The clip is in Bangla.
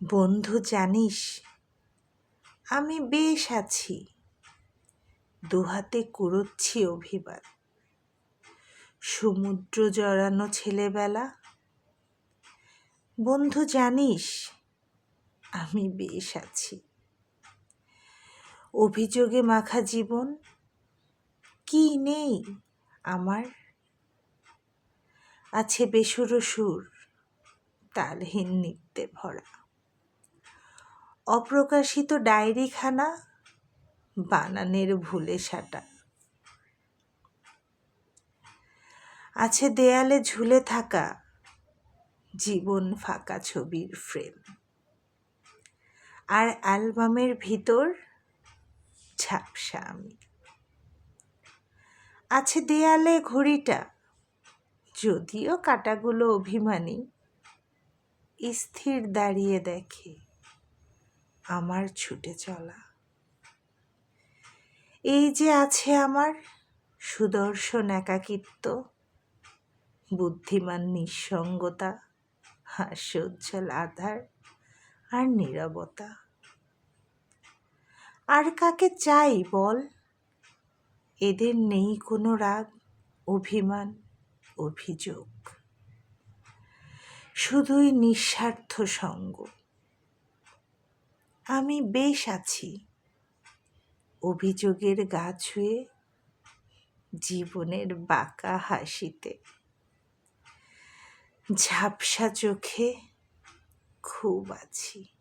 বন্ধু জানিস, আমি বেশ আছি, দুহাতে কুড়োচ্ছি অভিমান। সমুদ্র জড়ানো ছেলেবেলা। বন্ধু জানিস, আমি বেশ আছি, অভিযোগে মাখা জীবন। কি নেই আমার? আছে বেসুরো সুর, তালহীন নৃত্যে ভরা। অপ্রকাশিত ডায়েরিখানা, বানানের ভুলে সাটা। আছে দেয়ালে ঝুলে থাকা জীবন ফাঁকা ছবির ফ্রেম। আর অ্যালবামের ভিতর ঝাপসা আমি। আছে দেয়ালে ঘড়িটা, যদিও কাঁটাগুলো অভিমানী, স্থির দাঁড়িয়ে দেখে আমার ছুটে চলা। এই যে আছে আমার সুদর্শন একাকিত্ব, বুদ্ধিমান নিঃসঙ্গতা, হাস্যোজ্জ্বল আধার আর নীরবতা। আর কাকে চাই বল? এদের নেই কোনো রাগ, অভিমান, অভিযোগ, শুধুই নিঃস্বার্থ সঙ্গ। আমি বেশ আছি, অভিযোগের গা ছুঁয়ে, জীবনের বাঁকা হাসিতে, ঝাপসা চোখে খুব আছি।